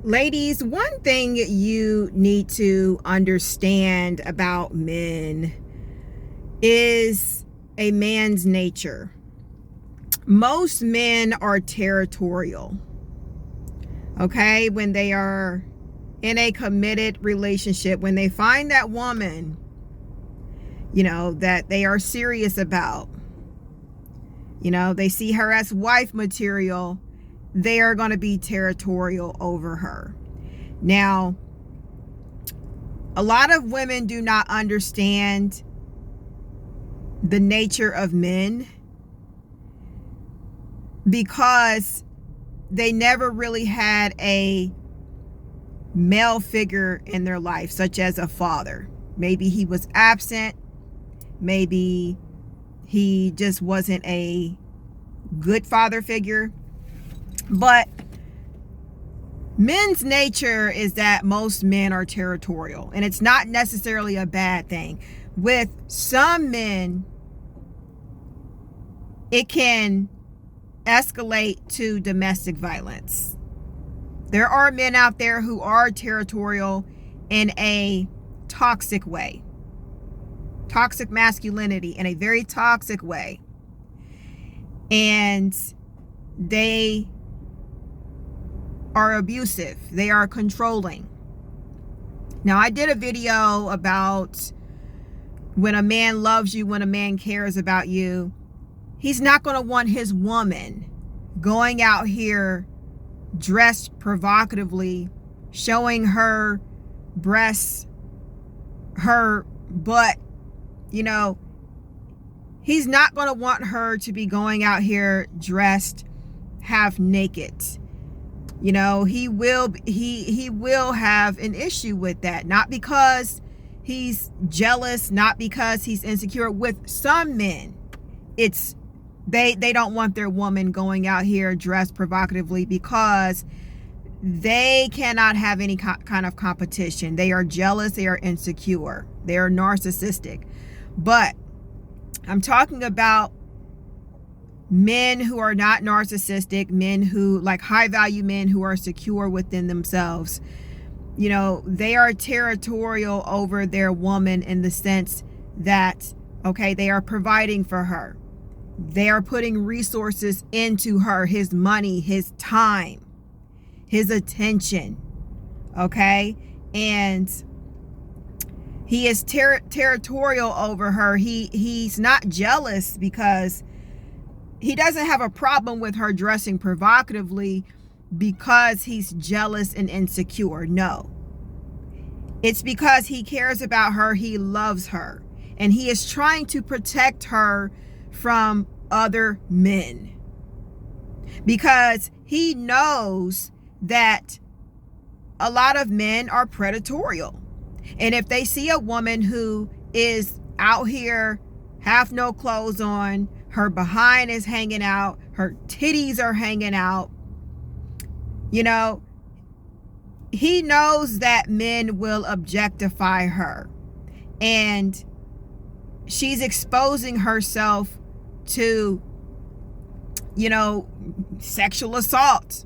Ladies, one thing you need to understand about men is a man's nature. Most men are territorial, okay? When they are in a committed relationship, when they find that woman, that they are serious about, they see her as wife material, they are going to be territorial over her. Now, a lot of women do not understand the nature of men because they never really had a male figure in their life, such as a father. Maybe he was absent. Maybe he just wasn't a good father figure. But men's nature is that most men are territorial, and it's not necessarily a bad thing. With some men, it can escalate to domestic violence. There are men out there who are territorial in a toxic way. Toxic masculinity in a very toxic way. And they are abusive. They are controlling. Now, I did a video about when a man loves you, when a man cares about you, he's not going to want his woman going out here dressed provocatively, showing her breasts, her butt. He's not going to want her to be going out here dressed half naked. He will have an issue with that, not because he's jealous, not because he's insecure. With some men, it's they don't want their woman going out here dressed provocatively because they cannot have any kind of competition. They are jealous, they are insecure, they are narcissistic. But I'm talking about men who are not narcissistic, men who, like high value men who are secure within themselves. They are territorial over their woman in the sense that, okay, they are providing for her. They are putting resources into her, his money, his time, his attention. Okay. And he is territorial over her. He's not jealous because he doesn't have a problem with her dressing provocatively because he's jealous and insecure. No. It's because he cares about her. He loves her. And he is trying to protect her from other men. Because he knows that a lot of men are predatorial. And if they see a woman who is out here, half no clothes on, her behind is hanging out, her titties are hanging out, he knows that men will objectify her. And she's exposing herself to, sexual assault,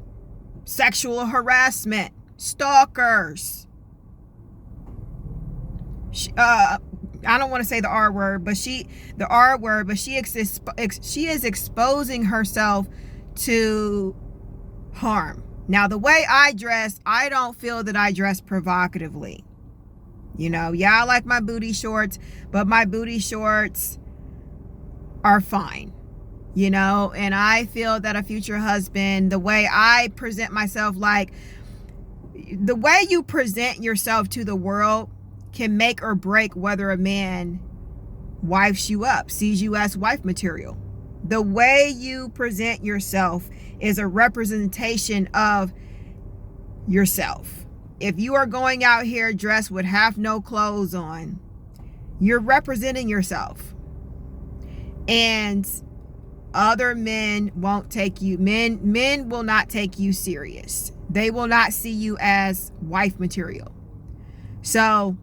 sexual harassment, stalkers. I don't want to say the R word, but she is exposing herself to harm. Now, the way I dress, I don't feel that I dress provocatively. I like my booty shorts, but my booty shorts are fine. And I feel that a future husband, the way I present myself, like the way you present yourself to the world can make or break whether a man wifes you up, sees you as wife material. The way you present yourself is a representation of yourself. If you are going out here dressed with half no clothes on, you're representing yourself. And other men won't take you, men will not take you serious. They will not see you as wife material. So,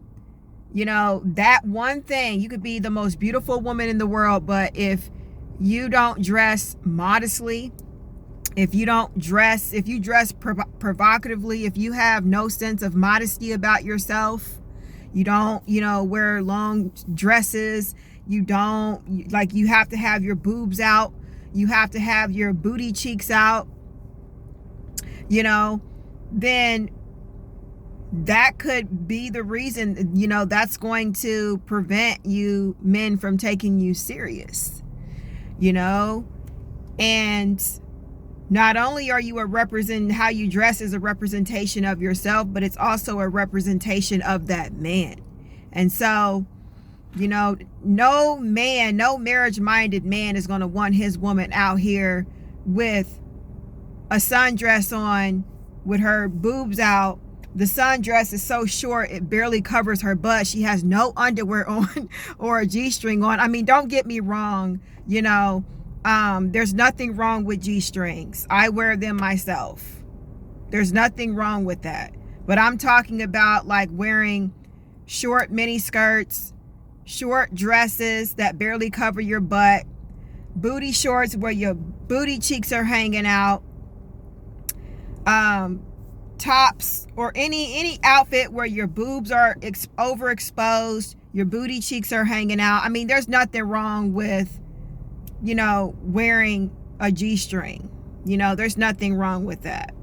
that one thing, you could be the most beautiful woman in the world, but if you don't dress modestly, If you don't dress, if you dress provocatively, if you have no sense of modesty about yourself, you don't, wear long dresses, you don't, like, you have to have your boobs out, you have to have your booty cheeks out, then that could be the reason, that's going to prevent you men from taking you serious, and not only are you how you dress is a representation of yourself, but it's also a representation of that man. And so, no marriage-minded man is going to want his woman out here with a sundress on, with her boobs out. The sundress is so short it barely covers her butt. She has no underwear on or a G-string on. I mean, don't get me wrong, there's nothing wrong with G-strings. I wear them myself. There's nothing wrong with that. But I'm talking about like wearing short mini skirts, short dresses that barely cover your butt, booty shorts where your booty cheeks are hanging out, tops, or any outfit where your boobs are overexposed, your booty cheeks are hanging out. I mean, there's nothing wrong with wearing a G-string. There's nothing wrong with that.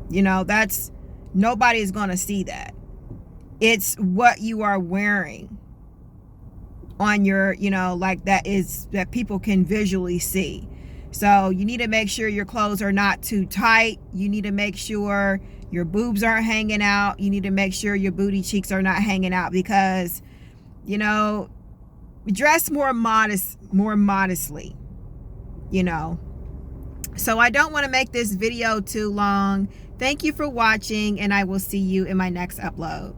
That's, nobody's gonna see that. It's what you are wearing on your, like that people can visually see. So you need to make sure your clothes are not too tight. You need to make sure your boobs aren't hanging out. You need to make sure your booty cheeks are not hanging out, because, dress more modestly, So I don't want to make this video too long. Thank you for watching, and I will see you in my next upload.